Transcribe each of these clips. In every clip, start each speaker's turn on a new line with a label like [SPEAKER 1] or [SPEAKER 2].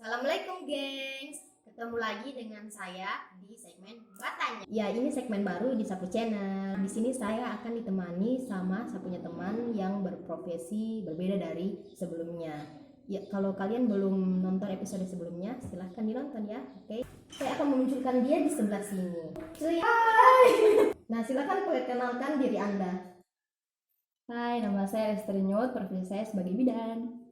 [SPEAKER 1] Assalamualaikum gengs, ketemu lagi dengan saya di segmen Batanya. Ya, ini segmen baru di Sapu Channel. Di sini saya akan ditemani sama sapunya teman yang berprofesi berbeda dari sebelumnya. Ya, kalau kalian belum nonton episode sebelumnya, silahkan dinonton ya. Oke, saya akan memunculkan dia di sebelah sini. Hai. Nah, silahkan perkenalkan diri Anda.
[SPEAKER 2] Hai, nama saya Lestari Nyut, profesi saya sebagai bidan.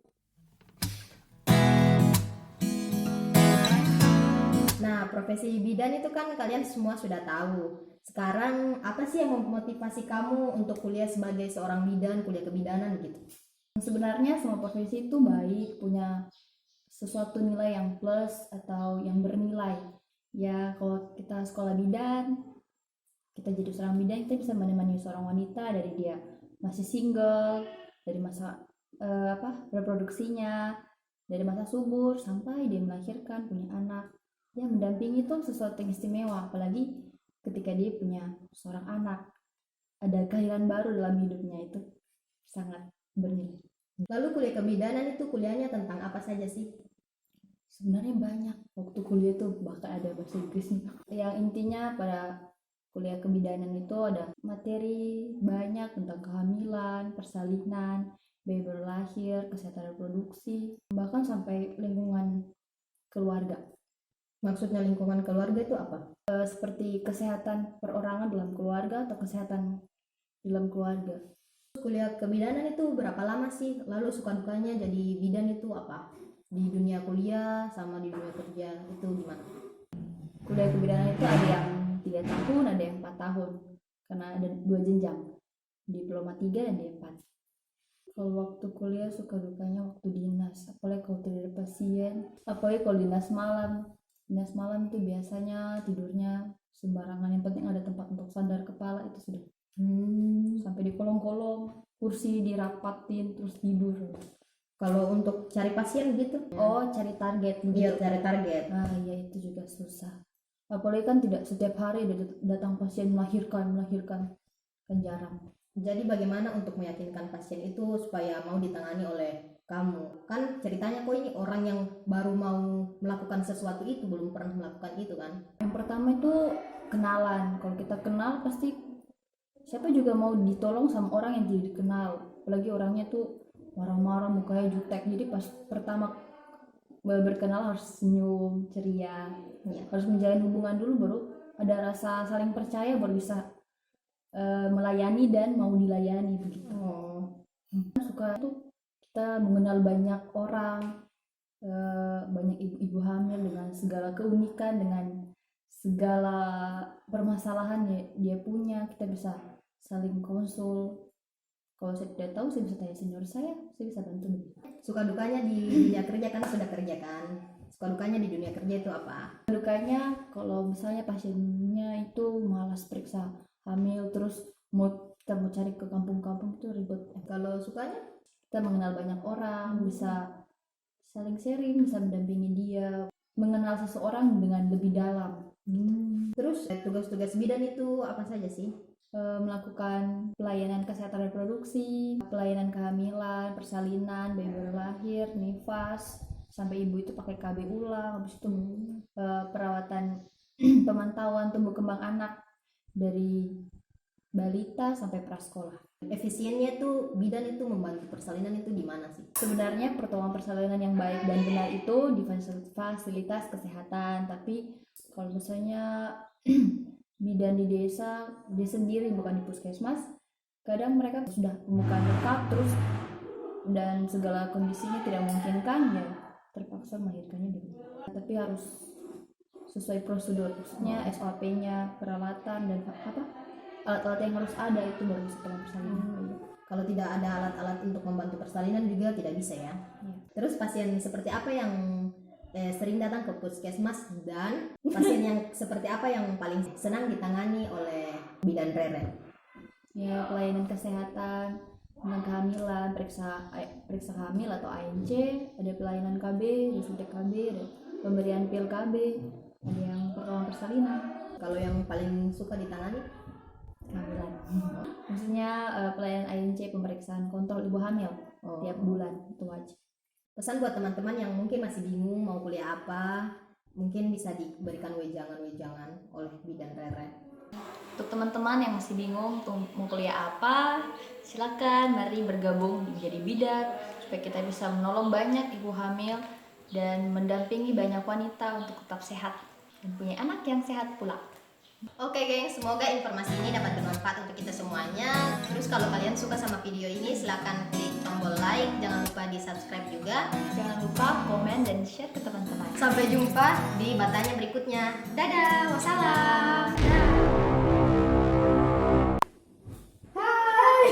[SPEAKER 1] Nah, profesi bidan itu kan kalian semua sudah tahu. Sekarang apa sih yang memotivasi kamu untuk kuliah sebagai seorang bidan, kuliah kebidanan gitu?
[SPEAKER 2] Sebenarnya semua profesi itu baik, punya sesuatu nilai yang plus atau yang bernilai. Ya, kalau kita sekolah bidan, kita jadi seorang bidan, kita bisa menemani seorang wanita dari dia masih single, dari masa reproduksinya, dari masa subur sampai dia melahirkan, punya anak. Ya, mendampingi itu sesuatu yang istimewa, apalagi ketika dia punya seorang anak, ada kehadiran baru dalam hidupnya, itu sangat bernilai.
[SPEAKER 1] Lalu kuliah kebidanan itu kuliahnya tentang apa saja sih?
[SPEAKER 2] Sebenarnya banyak, waktu kuliah tuh bahkan ada bahasa Inggrisnya. Yang intinya pada kuliah kebidanan itu ada materi banyak tentang kehamilan, persalinan, bayi baru lahir, kesehatan reproduksi, bahkan sampai lingkungan keluarga.
[SPEAKER 1] Maksudnya lingkungan keluarga itu apa?
[SPEAKER 2] Seperti kesehatan perorangan dalam keluarga atau kesehatan dalam keluarga.
[SPEAKER 1] Kuliah kebidanan itu berapa lama sih? Lalu suka dukanya jadi bidan itu apa? Di dunia kuliah sama di dunia kerja itu gimana?
[SPEAKER 2] Kuliah kebidanan itu ada yang 3 tahun, ada yang 4 tahun, karena ada 2 jenjang, diploma 3 dan D4. Kalau waktu kuliah suka dukanya waktu dinas, apalagi kalau tidak ada pasien, apalagi kalau dinas malam. Dinas malam itu biasanya tidurnya sembarangan, yang penting ada tempat untuk sandar kepala, itu sudah sampai di kolong-kolong, kursi dirapatin terus tidur.
[SPEAKER 1] Kalau untuk cari pasien gitu?
[SPEAKER 2] Oh, cari target
[SPEAKER 1] Iya,
[SPEAKER 2] begitu.
[SPEAKER 1] cari target.
[SPEAKER 2] Nah, iya, itu juga susah. Apalagi kan tidak setiap hari datang pasien melahirkan, kan jarang.
[SPEAKER 1] Jadi bagaimana untuk meyakinkan pasien itu supaya mau ditangani oleh kamu? Kan ceritanya kok ini orang yang baru mau melakukan sesuatu itu, belum pernah melakukan itu kan?
[SPEAKER 2] Yang pertama itu kenalan. Kalau kita kenal pasti siapa juga mau ditolong sama orang yang tidak dikenal. Apalagi orangnya tuh marah-marah, mukanya jutek. Jadi pas pertama berkenal harus senyum, ceria.
[SPEAKER 1] Ya.
[SPEAKER 2] Harus menjalin hubungan dulu, baru ada rasa saling percaya, baru bisa melayani dan mau dilayani begitu. Suka tuh kita mengenal banyak orang, banyak ibu-ibu hamil dengan segala keunikan, dengan segala permasalahan dia punya, kita bisa saling konsul. Kalau saya tidak tahu, saya bisa tanya senior saya bisa bantu.
[SPEAKER 1] Suka dukanya di dunia kerja kan sudah kerja kan? Suka dukanya di dunia kerja itu apa?
[SPEAKER 2] Dukanya kalau misalnya pasiennya itu malas periksa hamil, terus kita mau cari ke kampung-kampung itu ribet.
[SPEAKER 1] Kalau sukanya
[SPEAKER 2] Kita mengenal banyak orang, bisa saling sharing, bisa mendampingi dia, mengenal seseorang dengan lebih dalam.
[SPEAKER 1] Terus tugas-tugas bidan itu apa saja sih?
[SPEAKER 2] Melakukan pelayanan kesehatan reproduksi, pelayanan kehamilan, persalinan, bayi baru lahir, nifas, sampai ibu itu pakai KB ulang, habis itu perawatan pemantauan tumbuh kembang anak dari balita sampai prasekolah.
[SPEAKER 1] Efisiennya tuh bidan itu membantu persalinan itu di mana sih?
[SPEAKER 2] Sebenarnya pertolongan persalinan yang baik dan benar itu di fasilitas kesehatan, tapi kalau misalnya bidan di desa dia sendiri, bukan di puskesmas, kadang mereka sudah pembukaan lengkap terus dan segala kondisinya tidak memungkinkan, ya terpaksa melahirkannya di rumah. Tapi harus sesuai prosedur, maksudnya SOP-nya, peralatan dan alat-alat yang harus ada, itu baru setelah persalinan.
[SPEAKER 1] Kalau tidak ada alat-alat untuk membantu persalinan juga tidak bisa ya. Terus pasien seperti apa yang sering datang ke puskesmas, dan pasien yang seperti apa yang paling senang ditangani oleh bidan Rere?
[SPEAKER 2] Ya, pelayanan kesehatan tentang kehamilan, periksa hamil atau ANC, ada pelayanan KB, disuntik KB, ada pemberian pil KB, ada yang pertolongan persalinan.
[SPEAKER 1] Kalau yang paling suka ditangani
[SPEAKER 2] kehamilan, maksudnya pelayanan ANC, pemeriksaan kontrol ibu hamil tiap bulan, itu wajib.
[SPEAKER 1] Pesan buat teman-teman yang mungkin masih bingung mau kuliah apa, mungkin bisa diberikan wejangan-wejangan oleh Bidan Rere.
[SPEAKER 2] Untuk teman-teman yang masih bingung mau kuliah apa, silakan mari bergabung menjadi bidan supaya kita bisa menolong banyak ibu hamil dan mendampingi banyak wanita untuk tetap sehat dan punya anak yang sehat pula.
[SPEAKER 1] Oke geng, semoga informasi ini dapat bermanfaat untuk kita semuanya. Terus kalau kalian suka sama video ini, silakan klik tombol like, jangan lupa di subscribe juga.
[SPEAKER 2] Jangan lupa komen dan share ke teman-teman.
[SPEAKER 1] Sampai jumpa di Batanya berikutnya. Dadah, wassalam. Hai.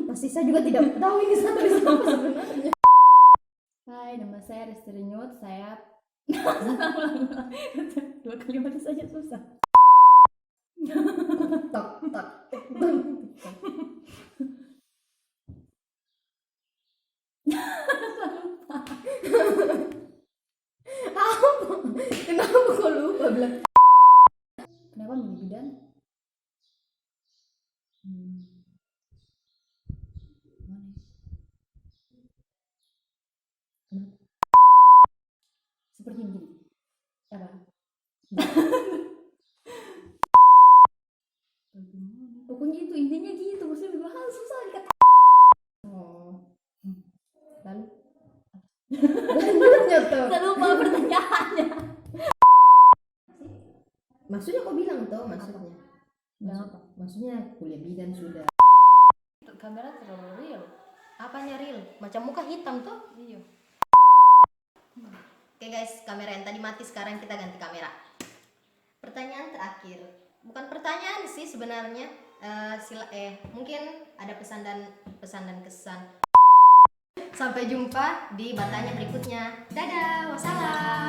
[SPEAKER 1] Pasti saya juga tidak tahu ini satu sebenarnya.
[SPEAKER 2] Hai, nama saya Resti Renyut. Saya dua kalimat saja susah.
[SPEAKER 1] Tok tok. Apa? Kenapa kok lupa bilang?
[SPEAKER 2] Kenapa milih bidan? Mana?
[SPEAKER 1] Kenapa?
[SPEAKER 2] Seperti begini. Apa? Pokoknya itu intinya gitu, maksudnya bahas susah dikata.
[SPEAKER 1] Oh. Lalu lanjutnya tuh.
[SPEAKER 2] Saya lupa pertanyaannya.
[SPEAKER 1] Maksudnya kok bilang tuh maksudnya?
[SPEAKER 2] Bilang apa?
[SPEAKER 1] Maksudnya kuliah bidan sudah.
[SPEAKER 2] Kamera terlalu real.
[SPEAKER 1] Apanya real? Macam muka hitam tuh.
[SPEAKER 2] Iya.
[SPEAKER 1] Oke guys, kamera yang tadi mati, sekarang kita ganti kamera. Pertanyaan terakhir, bukan pertanyaan sih sebenarnya. Mungkin ada pesan dan kesan. Sampai jumpa di Batanya berikutnya. Dadah, wassalam.